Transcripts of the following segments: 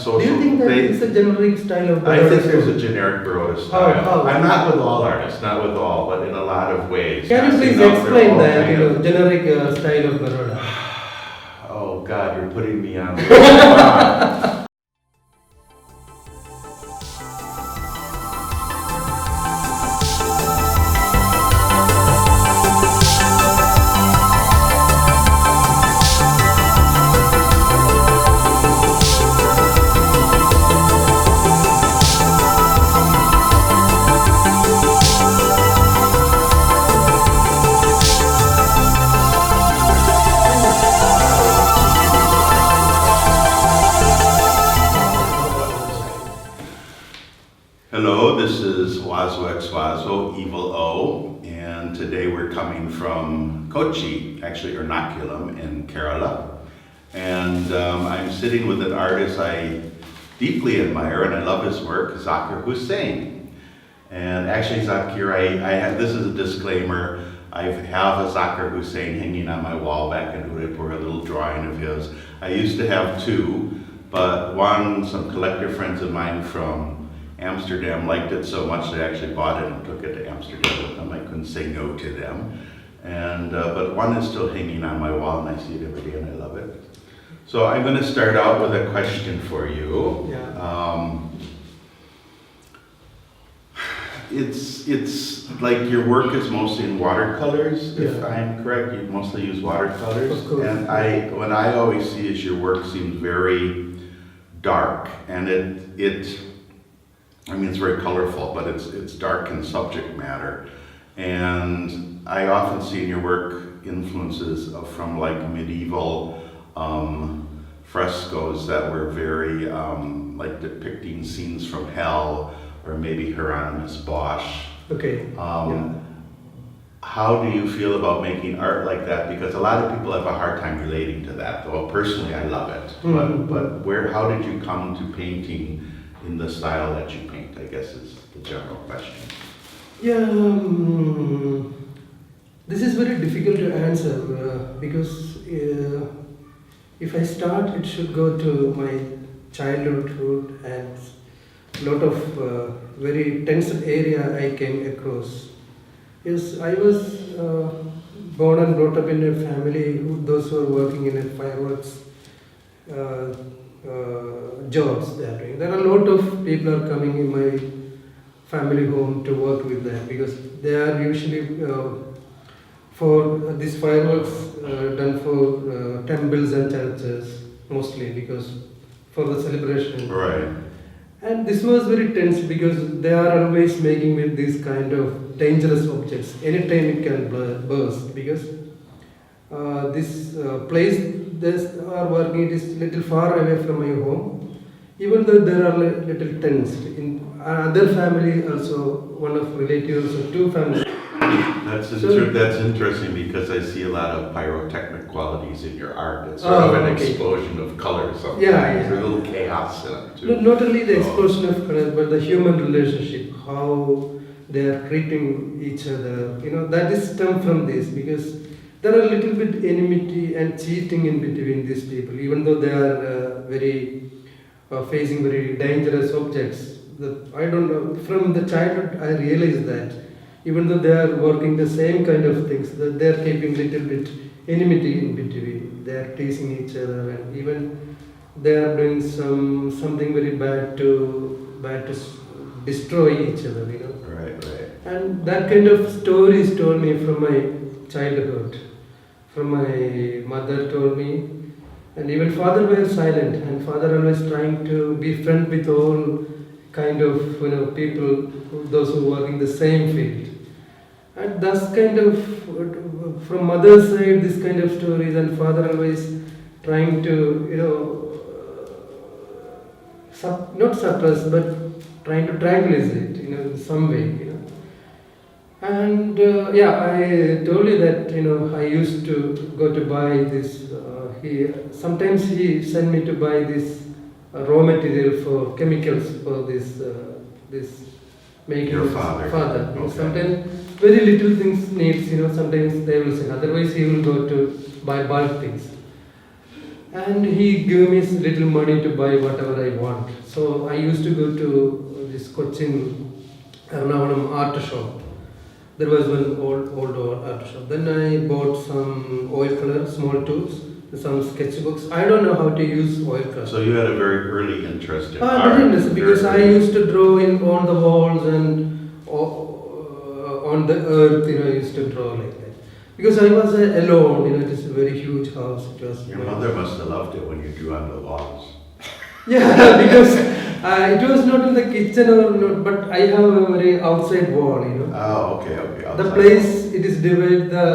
social. Do you think that is a generic style of I baroda think there's style? a generic baroda style. How? I'm not with all artists, not with all, but in a lot of ways. Can you Passing please out, they're explain all that, kind of- generic style of baroda? Oh God, you're putting me on the spot. Hello, this is Wazo X Wazo, Evil O, and today we're coming from Kochi, actually Ernakulam in Kerala. And I'm sitting with an artist I deeply admire and I love his work, Zakkir Hussain. And actually Zakkir, I have, this is a disclaimer, I have a Zakkir Hussain hanging on my wall back in Udaipur, a little drawing of his. I used to have two, but one, some collector friends of mine from Amsterdam liked it so much they actually bought it and took it to Amsterdam with them. I couldn't say no to them. And but one is still hanging on my wall and I see it every day and I love it. So I'm going to start out with a question for you. Yeah. It's like your work is mostly in watercolors, if Yeah. I'm correct. You mostly use watercolors. Of course. And what I always see is your work seems very dark, and it's very colorful, but it's dark in subject matter. And I often see in your work influences from like medieval frescoes that were very like depicting scenes from hell, or maybe Hieronymus Bosch. Okay. Yeah. How do you feel about making art like that? Because a lot of people have a hard time relating to that. Well, personally, I love it. Mm-hmm. But how did you come to painting in the style that you paint, I guess is the general question. Yeah, this is very difficult to answer because if I start, it should go to my childhood and a lot of very tense area I came across. Yes, I was born and brought up in a family, those who are working in a fireworks jobs they are doing. There are a lot of people are coming in my family home to work with them because they are usually for these fireworks done for temples and churches mostly because for the celebration. Right. And this was very tense because they are always making with these kind of dangerous objects. Anytime it can burst because this place they are working, it is little far away from my home. Even though there are little tensed. In other family also, one of relatives or two families. That's interesting because I see a lot of pyrotechnic qualities in your art. It's sort of an explosion of colors. Yeah. There's a little chaos in it too. Not only the explosion of colors, but the human relationship, how they are treating each other. That is stem from this because there are a little bit enmity and cheating in between these people, even though they are facing very dangerous objects. I don't know, from the childhood I realized that even though they are working the same kind of things, that they are keeping little bit enmity in between. They are teasing each other and even they are doing something very bad to destroy each other. Right. And that kind of stories told me from my childhood. From my mother told me, and even father were silent, and father always trying to be friend with all kind of people, those who work in the same field. And that's kind of from mother's side, this kind of stories, and father always trying to not suppress, but trying to tranquilize it, in some way. And I told you that I used to go to buy this. Sometimes he sent me to buy this raw material for chemicals for this making. Your father. Okay. Sometimes very little things needs. Sometimes they will send. Otherwise he will go to buy bulk things. and he gave me little money to buy whatever I want. So I used to go to this Cochin Ernakulam art shop. There was one old art shop. Then I bought some oil color, small tubes, some sketchbooks. I don't know how to use oil color. So you had a very early interest in I art. didn't listen because I used to draw on the walls and on the earth. I used to draw like that. Because I was alone. It is a very huge house. It was Your mother must have loved it when you drew on the walls. Yeah, because it was not in the kitchen or not, but I have a very outside wall. Oh, okay. The Outside. place it is divided the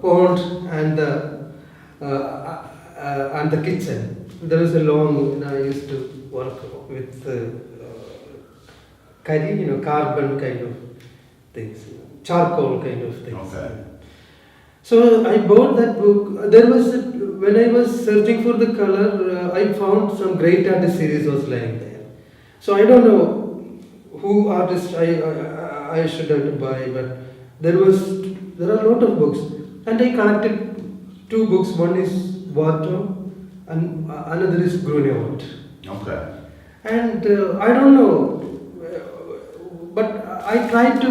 pond and the kitchen. There is a long. I used to work with curry, carbon kind of things, charcoal kind of things. Okay. So I bought that book. There was when I was searching for the color, I found some great artist series was lying there. So I don't know who artist I should have to buy, but there are a lot of books, and I collected two books. One is Watto, and another is Grunewald. Okay. And I don't know, but I tried to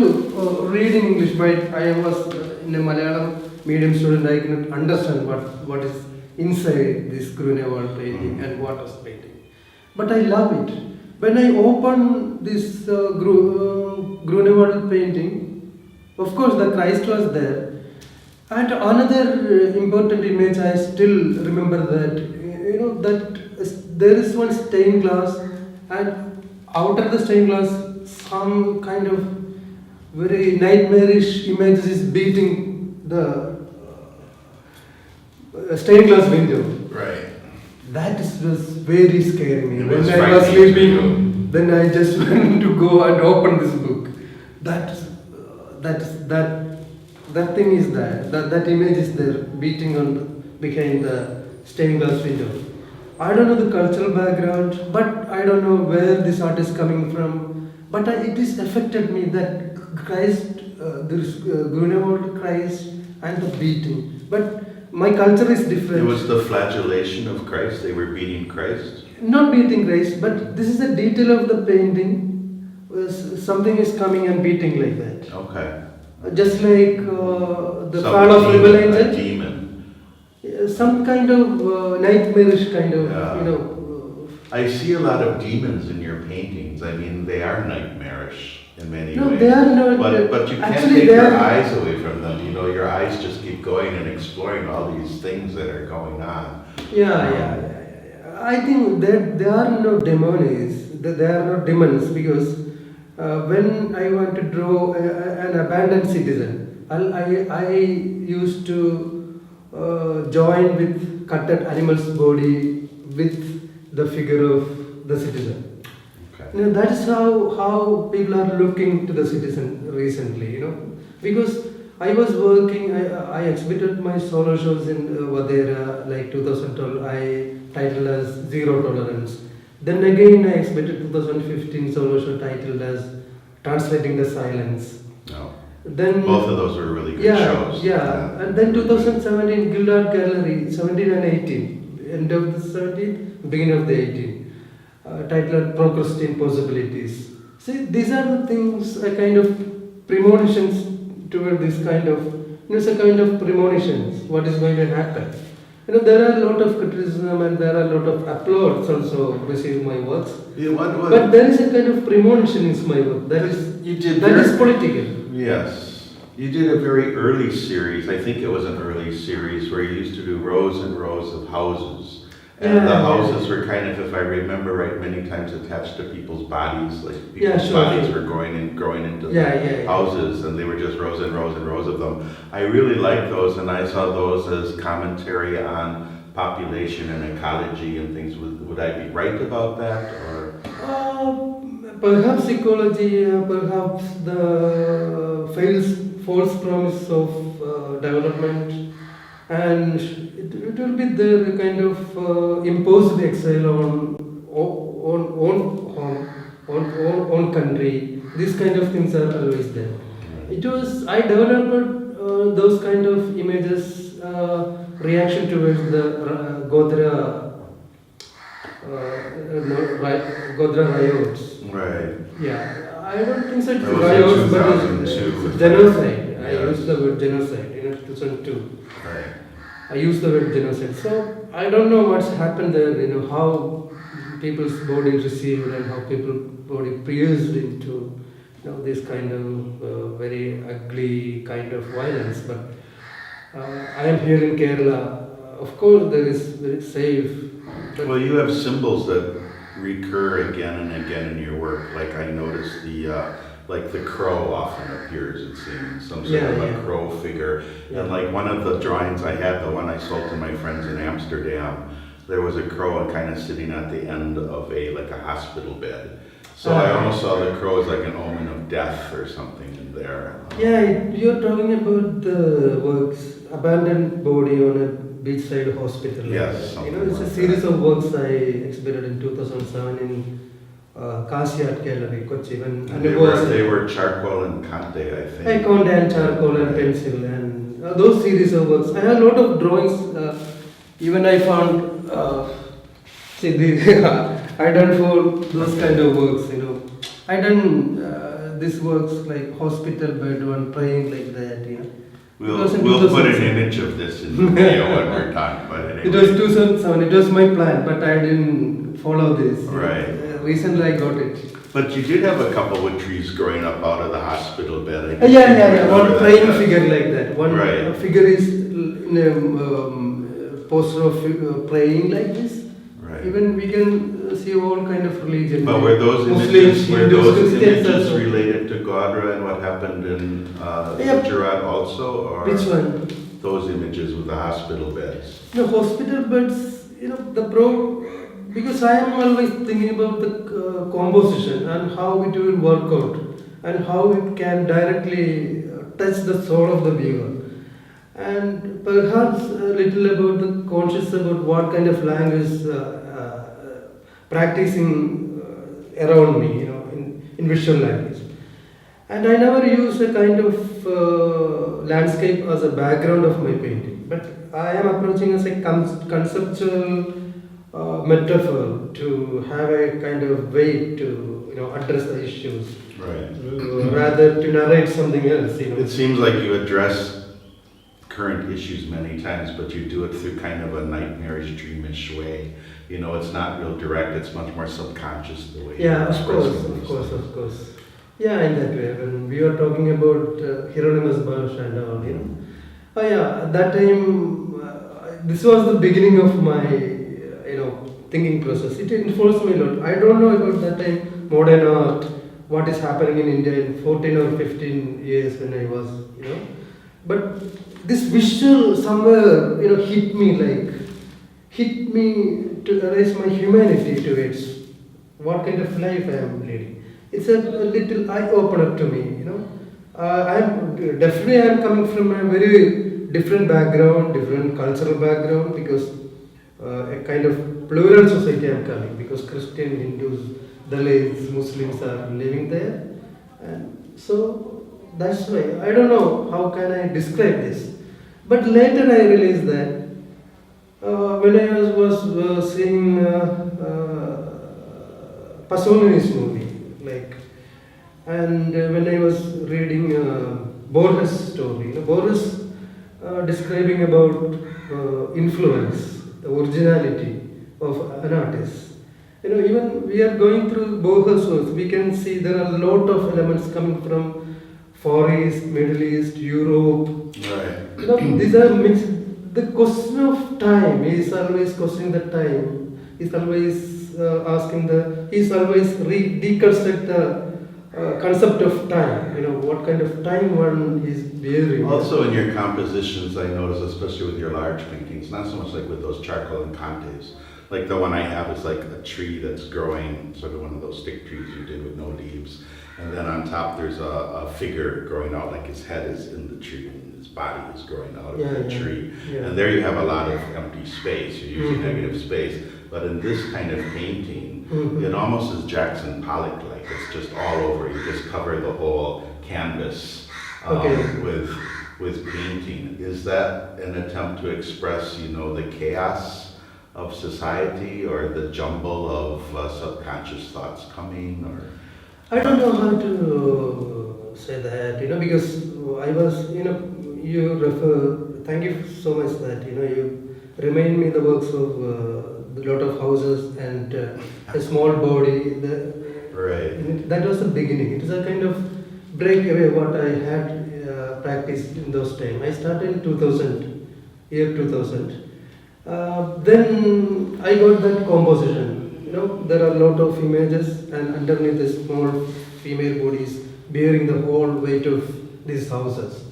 read in English, but I was in a Malayalam medium student. I cannot understand what is inside this Grunewald painting and Watto's painting. But I love it. When I opened this Grunewald painting, of course the Christ was there. And another important image I still remember that there is one stained glass, and out of the stained glass some kind of very nightmarish images is beating the stained glass window. Right. That was very scary me. It When was I was frightening to sleeping, then I just went to go and open this book. That thing is there. That image is there, beating behind the stained glass window. I don't know the cultural background, but I don't know where this art is coming from. But it has affected me that Christ, there is Grunewald Christ and the beating. But my culture is different. It was the flagellation of Christ. They were beating Christ. Not beating Christ, but this is a detail of the painting. Something is coming and beating like that. Okay. Just like the fall of rebel A angel. demon. Some kind of nightmarish kind of, Yeah. I see a lot of demons in your paintings. I mean, they are nightmarish in many No, ways. they are not. But you can't Actually, take they your are- eyes away from them. Your eyes just keep going and exploring all these things that are going on. Yeah. I think that there are no demons. There are no demons because when I want to draw an abandoned citizen, I used to join with cutted animal's body with the figure of the citizen. Okay. That is how people are looking to the citizen recently, because I was working, I exhibited my solo shows in Vadera, like 2012, I titled as Zero Tolerance. Then again I exhibited 2015 solo show titled as Translating the Silence. No. Then Both of those were really good shows. Yeah, and then 2017 Guild Art Gallery, 17 and 18, end of the 17, beginning of the 18, titled Procrastine Possibilities. See, these are the things, a kind of premonitions toward this kind of, it's a kind of premonitions, what is going to happen. There are a lot of criticism and there are a lot of applause also received my works. Yeah, what? But there is a kind of premonition in my work, that is political. Yes. You did a very early series. I think it was an early series where you used to do rows and rows of houses. And the houses were kind of, if I remember right, many times attached to people's bodies. Like people's bodies were growing into the houses, and they were just rows and rows and rows of them. I really liked those, and I saw those as commentary on population and ecology and things. Would I be right about that, or? Perhaps ecology, perhaps the false promise of development, and it will be the kind of imposed exile on country. These kind of things are always there. I developed those kind of images reaction towards the Godhra, Godhra riots. Right. Yeah, I don't think so. It's That was in riots, but 2002. it's genocide. I Yes. use the word genocide in 2002. Right. I use the word genocide. So I don't know what's happened there. How people's body received and how people's body pierced into this kind of very ugly kind of violence. But I am here in Kerala. Of course, there is very safe. But Well, you have symbols that recur again and again in your work. Like I noticed the crow often appears, it seems, some sort of a crow figure. Yeah. And like one of the drawings I had, the one I sold to my friends in Amsterdam, there was a crow kind of sitting at the end of a hospital bed. So I almost saw the crow as like an omen of death or something in there. yeah, you're talking about the works, abandoned body on a beachside hospital. Yes, It's something a like series that. of works I exhibited in 2007 in Kashi Art Gallery, Kochi. When And I they were charcoal and kante, I think. I count and charcoal and pencil and those series of works. I have a lot of drawings. Even I found, I done for those kind of works. I done these works like hospital bed one praying like that. We'll It was in put an 2007. image of this in the video when we're done. But anyway. It was 2007. It was my plan, but I didn't follow this. Right. Recently, I got it. But you did have a couple of trees growing up out of the hospital bed. I guess Yeah. you remember One that, praying yeah. figure like that. One Right. figure is in a posture of praying like this. Right. Even we can see all kind of religion. But were those Muslims, images, were Hindus, those Christians images also. related to Godra and what happened in Yeah. Gujarat also? Or Which one? those images with the hospital beds? The hospital beds, because I am always thinking about the composition and how it will work out and how it can directly touch the soul of the viewer. And perhaps a little about the conscious about what kind of language practicing around me, in visual language. And I never use a kind of landscape as a background of my painting, but I am approaching as a conceptual metaphor to have a kind of weight to address the issues, Right. rather to narrate something else. It seems like you address current issues many times, but you do it through kind of a nightmarish, dreamish way. It's not real direct, it's much more subconscious the way Yeah, you're of course, expressing of course, these of course. Yeah, in that way. When we were talking about Hieronymus Bosch and all, Oh yeah, at that time, this was the beginning of my, thinking process. It influenced me a lot. I don't know about that time modern art, what is happening in India in 14 or 15 years when I was, But this visual somewhere, hit me to raise my humanity to its what kind of life I am leading. It's a little eye opener to me, I'm coming from a very different background, different cultural background, because a kind of plural society I'm coming, because Christian, Hindus, Dalits, Muslims are living there, and so that's why I don't know how can I describe this, but later I realized that when I was seeing Pasolini's movie, and when I was reading Borges' story, Borges describing about influence, the originality of an artist. Even we are going through Borges' works, we can see there are a lot of elements coming from Far East, Middle East, Europe. Right. These are mixed. The question of time, he is always questioning the time. He is always deconstruct the concept of time. What kind of time one is bearing. Also in your compositions, I notice, especially with your large paintings, not so much like with those charcoal and cantes. Like the one I have is like a tree that's growing, sort of one of those stick trees you did with no leaves. And then on top there's a figure growing out, like his head is in the tree and his body is growing out of the tree. Yeah. And there you have a lot of empty space, you're using Mm-hmm. negative space. But in this kind of painting, Mm-hmm. it almost is Jackson Pollock-like. It's just all over. You just cover the whole canvas Okay. with painting. Is that an attempt to express, the chaos of society or the jumble of subconscious thoughts coming or? I don't know how to say that, because I was, you refer, thank you so much that, you remind me the works of a lot of houses and a small body. Right. That was the beginning. It is a kind of breakaway what I had practiced in those times. I started in 2000, year 2000. Then I got that composition. There are a lot of images, and underneath the small female bodies bearing the whole weight of these houses.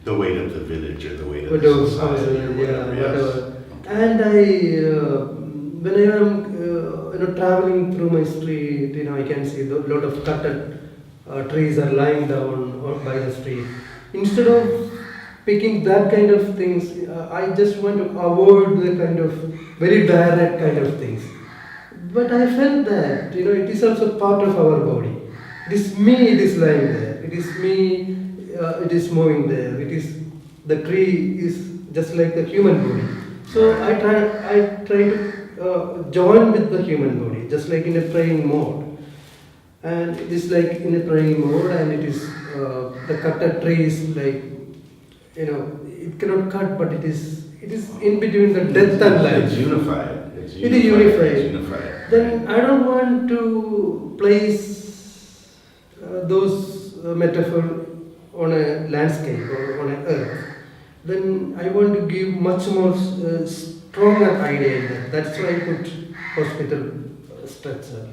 The weight of the village or the weight of Weight the of society. houses, Or yeah, whatever. Yes. whatever. And when I am, traveling through my street, I can see a lot of cutted trees are lying down by the street. Instead of picking that kind of things, I just want to avoid the kind of very direct kind of things. But I felt that, it is also part of our body. It is me, it is lying there. It is me, it is moving there. The tree is just like the human body. So I try to join with the human body, just like in a praying mode. And it is like in a praying mode, and it is, the cutted tree is like, it cannot cut, but it is in between the death and life. It's unified. It is unified. It's unified. Then I don't want to place those metaphor on a landscape or on an earth. Then I want to give much more stronger idea in that. That's why I put hospital structure,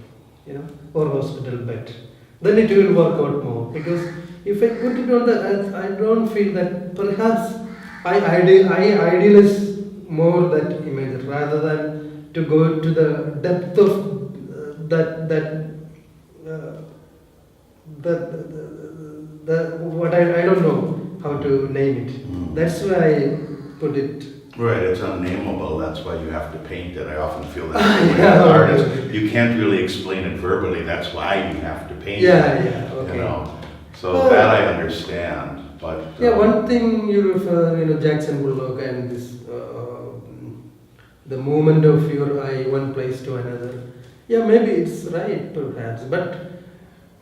or hospital bed. Then it will work out more, because if I put it on the earth, I don't feel that perhaps I idealize more that image rather than to go to the depth of what I don't know how to name it. That's why I put it. Right, it's unnameable. That's why you have to paint it. I often feel that when Yeah, you're an okay. artist, you can't really explain it verbally. That's why you have to paint Yeah, it. yeah, okay. So that I understand. But Yeah, one thing you refer, Jackson Bullock and this, the movement of your eye one place to another. Yeah, maybe it's right, perhaps. But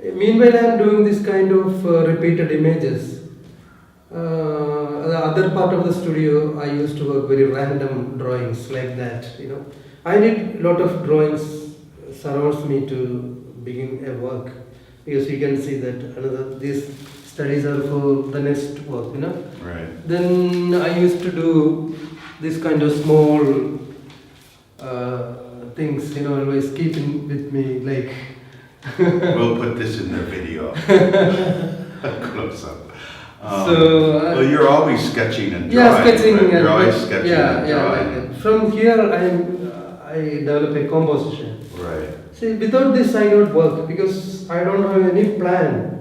meanwhile, I am doing this kind of repeated images. The other part of the studio, I used to work very random drawings like that. I did a lot of drawings surrounds me to begin a work, because you can see that these studies are for the next work. right. Then I used to do this kind of small things, always keeping with me, like. We'll put this in the video. Close up. Well, you're always sketching and drawing. Yeah, sketching. Right? You're and always sketching and drawing. Like that. From here, I develop a composition. Right. See, without this, I don't work, because I don't have any plan.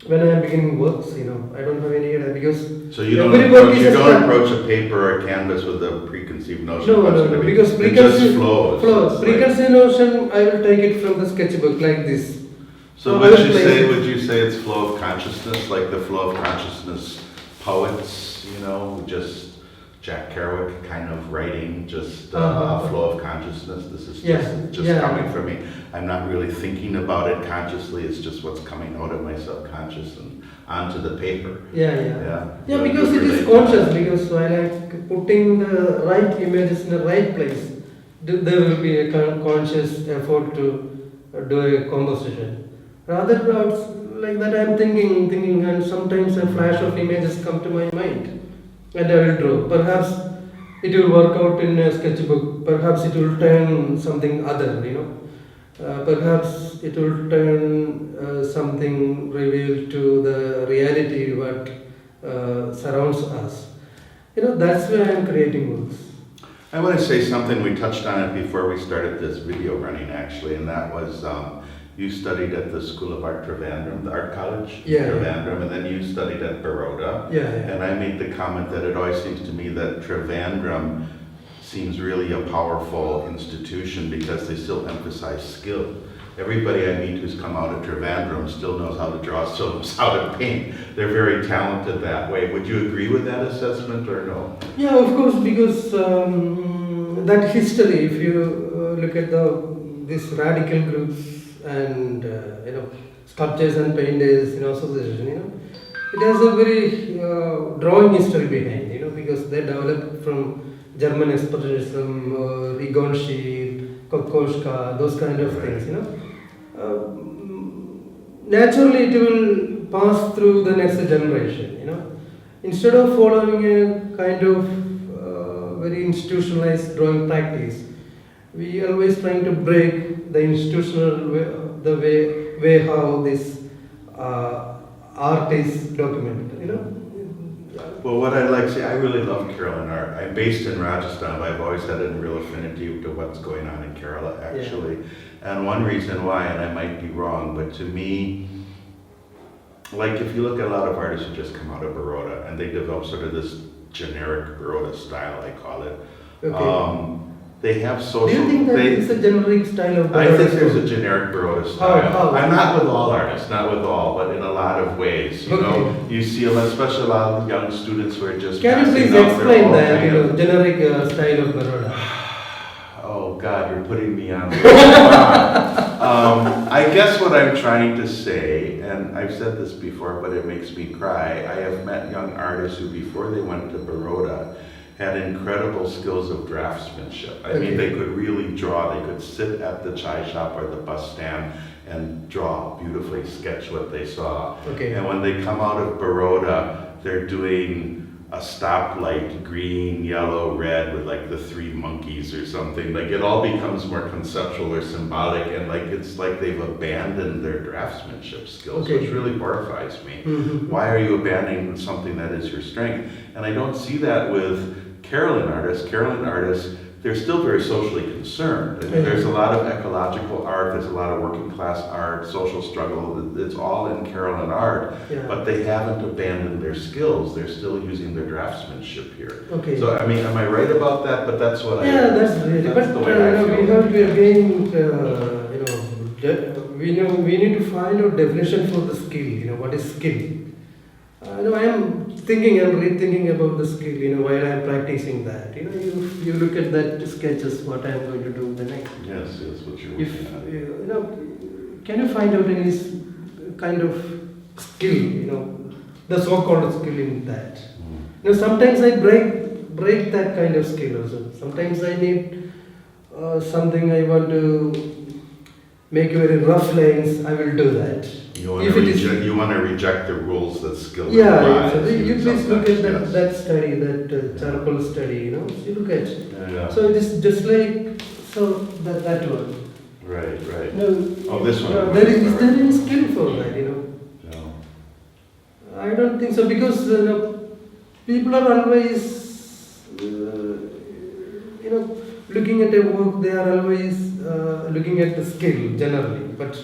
When I am beginning works, I don't have any idea, because So you don't approach a paper or a canvas with a preconceived notion of what's going to be. Because it just flows. It's like- preconceived notion, I will take it from the sketchbook like this. So would you say it's flow of consciousness, like the flow of consciousness poets, just Jack Kerouac kind of writing, just a flow of consciousness. This is just coming from me. I'm not really thinking about it consciously. It's just what's coming out of my subconscious and onto the paper. Yeah, You because it is relate to conscious, that. because I like putting the right images in the right place. There will be a conscious effort to do a composition. Rather like that, I'm thinking, and sometimes a flash of images come to my mind, and I will draw. Perhaps it will work out in a sketchbook. Perhaps it will turn something other, Perhaps it will turn something revealed to the reality what surrounds us. That's why I'm creating works. I want to say something. We touched on it before we started this video running, actually, and that was you studied at the School of Art Trivandrum, the art college Trivandrum, and then you studied at Baroda. And I made the comment that it always seems to me that Trivandrum seems really a powerful institution because they still emphasize skill. Everybody I meet who's come out of Trivandrum still knows how to draw, still knows how to paint. They're very talented that way. Would you agree with that assessment or no? Yeah, of course, because that history, if you look at these radical groups and sculptors and painters association, it has a very drawing history behind, because they developed from German expressionism, Rigonshi, Kokoschka, those kind of things, naturally it will pass through the next generation, instead of following a kind of very institutionalized drawing practice, we always trying to break the institutional way, the way how this art is documented, Well, what I like, see, I really love Keralan art. I'm based in Rajasthan, but I've always had a real affinity to what's going on in Kerala, actually. Yeah. And one reason why, and I might be wrong, but to me, like if you look at a lot of artists who just come out of Baroda, and they develop sort of this generic Baroda style, I call it. Okay. They have social. Do you think that it's a generic style of Baroda? I think there's a generic Baroda style. How? I'm not with all artists, not with all, but in a lot of ways. You know, you see, especially a lot of young students who are just. Can you please explain that generic style of Baroda? Oh God, you're putting me on. I guess what I'm trying to say, and I've said this before, but it makes me cry. I have met young artists who, before they went to Baroda, had incredible skills of draftsmanship. I mean, they could really draw. They could sit at the chai shop or the bus stand and draw beautifully, sketch what they saw. Okay. And when they come out of Baroda, they're doing a stoplight, green, yellow, red, with like the three monkeys or something. Like it all becomes more conceptual or symbolic, and like it's like they've abandoned their draftsmanship skills, which really horrifies me. Mm-hmm. Why are you abandoning something that is your strength? And I don't see that with Keralan artists. Keralan artists, they're still very socially concerned. I mean, there's a lot of ecological art, there's a lot of working class art, social struggle, it's all in Keralan art, but they haven't abandoned their skills. They're still using their draftsmanship here. Okay. So, I mean, am I right about that? But that's what that's really, but the way I feel. We have to again, we need to find out definition for the skill, what is skill? I am thinking and rethinking about the skill, while I am practicing that. You look at that sketches, what I am going to do the next. Yes, what you're working on. Can you find out any kind of skill, the so-called skill in that? Sometimes I break that kind of skill also. Sometimes I need something I want to make very rough lines, I will do that. You want to reject the rules that skill implies. So you please look at that study, that charcoal study, you look at it. So it is just like, so that one. Right. No, this one. Is there any skill for that, No. I don't think so, because people are always, looking at a work, they are always looking at the skill generally, but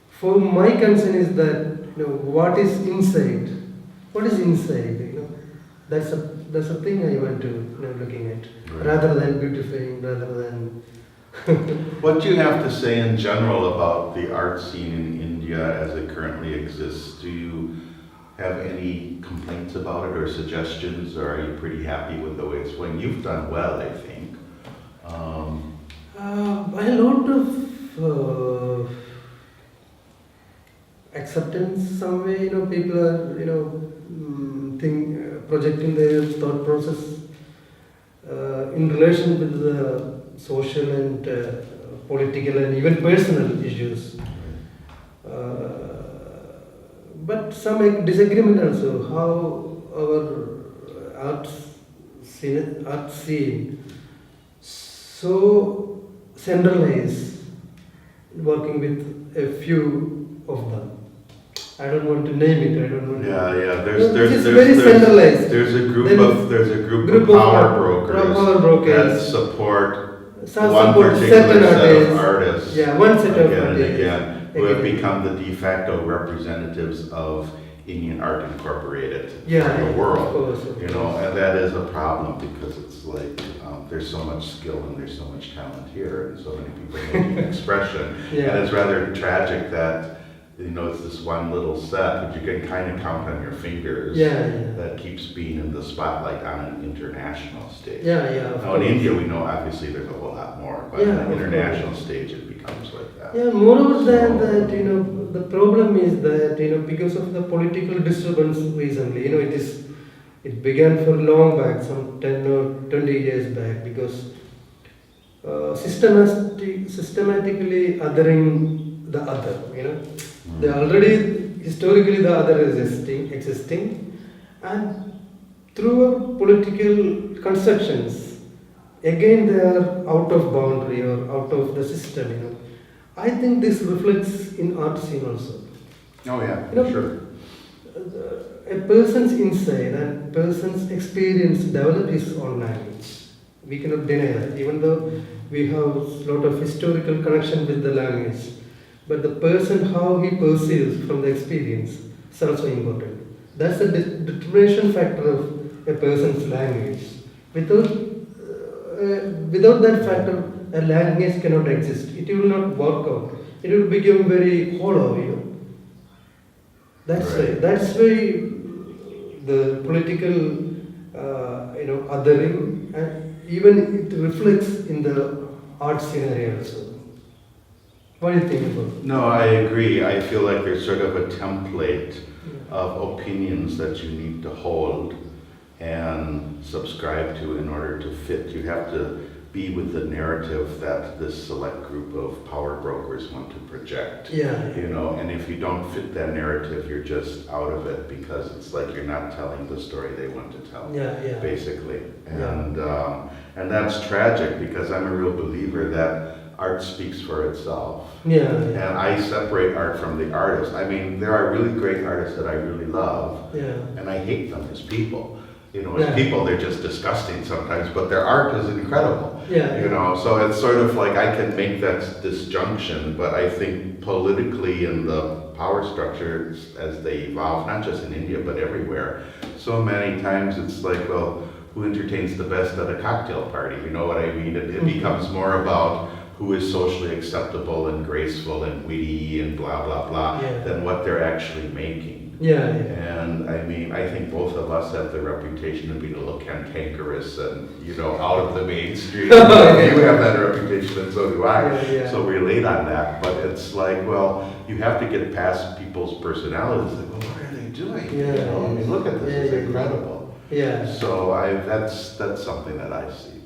for my concern is that what is inside, that's a thing I want to looking at, rather than beautifying, rather than. What do you have to say in general about the art scene in India as it currently exists? Do you have any complaints about it or suggestions, or are you pretty happy with the way it's going? You've done well, I think. A lot of acceptance some way, people are, projecting their thought process in relation with the social and political and even personal issues. But some disagreement also, how our art scene so centralized, working with a few of them. I don't want to name it. I don't want to. There's very centralized. There's a group of power brokers that support one particular set of artists. One set of again artists. And again, who have become the de facto representatives of Indian art incorporated in the world. Of course. And that is a problem, because it's like there's so much skill and there's so much talent here, and so many people making expression. And it's rather tragic that it's this one little set, but you can kind of count on your fingers. Yeah. That keeps being in the spotlight on an international stage. Yeah. Now in India, we know obviously there's a whole lot more, but Yeah, on of an international stage, it becomes like that. Yeah, moreover than that, the problem is that, because of the political disturbance recently, it began for long back, some 10 or 20 years back, because systematically othering the other, They already, historically the other is existing, and through political constructions, again they are out of boundary or out of the system, I think this reflects in art scene also. Oh yeah, sure. A person's insight and person's experience develop his own language. We cannot deny that, even though we have a lot of historical connection with the language. But the person, how he perceives from the experience, is also important. That's the determination factor of a person's language. Without that factor, a language cannot exist. It will not work out. It will become very hollow, That's Right. why the political, othering, and even it reflects in the art scenario also. What do you think about it? No, I agree. I feel like there's sort of a template of opinions that you need to hold and subscribe to in order to fit. You have to be with the narrative that this select group of power brokers want to project. Yeah. And if you don't fit that narrative, you're just out of it because it's like you're not telling the story they want to tell. Yeah. Basically. And that's tragic because I'm a real believer that art speaks for itself. Yeah. And I separate art from the artist. I mean, there are really great artists that I really love, and I hate them as people. As people, they're just disgusting sometimes, but their art is incredible. So it's sort of like I can make that disjunction, but I think politically in the power structures as they evolve, not just in India, but everywhere, so many times it's like, well, who entertains the best at a cocktail party? You know what I mean? It becomes more about who is socially acceptable and graceful and witty and blah, blah, blah, than what they're actually making. And I mean, I think both of us have the reputation of being a little cantankerous and, out of the mainstream. You have that reputation and so do I. So we relate on that. But it's like, well, you have to get past people's personalities. Like, well, what are they doing? I mean, look at this, it's incredible. So that's something that I see.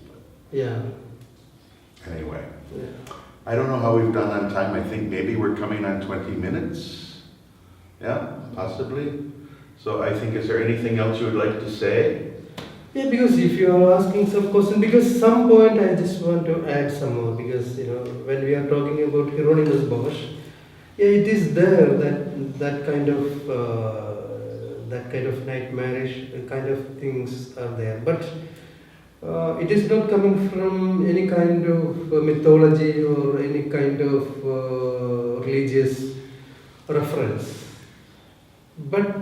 But anyway, I don't know how we've done on time. I think maybe we're coming on 20 minutes. Yeah, possibly. So I think, is there anything else you would like to say? Yeah, because if you are asking some question, because some point I just want to add some more, because when we are talking about Hieronymus Bosch, it is there that kind of nightmarish kind of things are there, but it is not coming from any kind of mythology or any kind of religious reference. But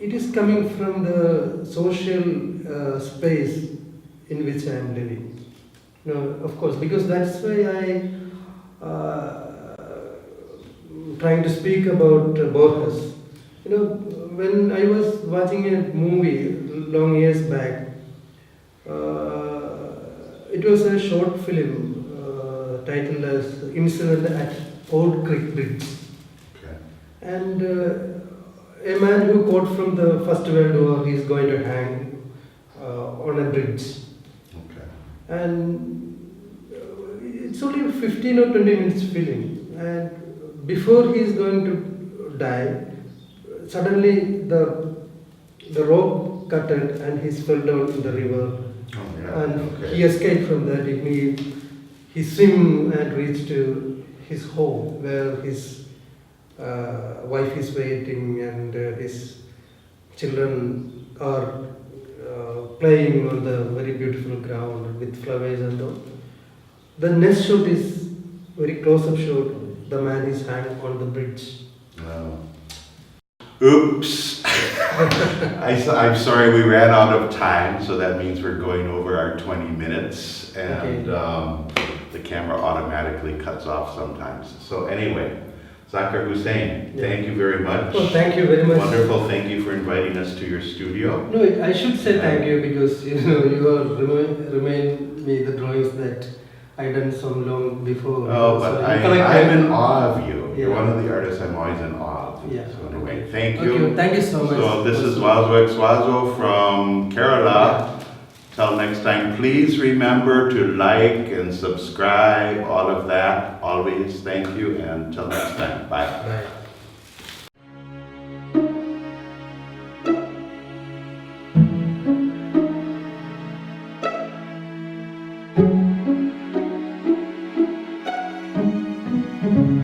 it is coming from the social space in which I am living. Of course, because that's why I trying to speak about Borges. When I was watching a movie long years back, it was a short film titled as Incident at Old Creek Bridge. And a man who caught from the First World War is going to hang on a bridge. And it's only 15 or 20 minutes film. And before he is going to die, suddenly the rope cutted and he fell down in the river. He escaped from that. He swam and reached to his home where his wife is waiting and his children are playing on the very beautiful ground with flowers and all. The next shot is very close-up shot. The man is hanging on the bridge. Wow. Oops. I'm sorry we ran out of time, so that means we're going over our 20 minutes and the camera automatically cuts off sometimes. So anyway, Zakkir Hussain, Yeah. thank you very much. Oh, thank you very much. Wonderful. Thank you for inviting us to your studio. No, I should say thank you because you are remind me the drawings that I done some long before. Oh, but So I'm in awe of you. You're Yeah. one of the artists I'm always in awe of. Yeah. So anyway, thank you. Okay, thank you so much. So this is Wazwek Swazo from Kerala. Till next time, please remember to like and subscribe, all of that, always. Thank you, and till next time, bye. Bye.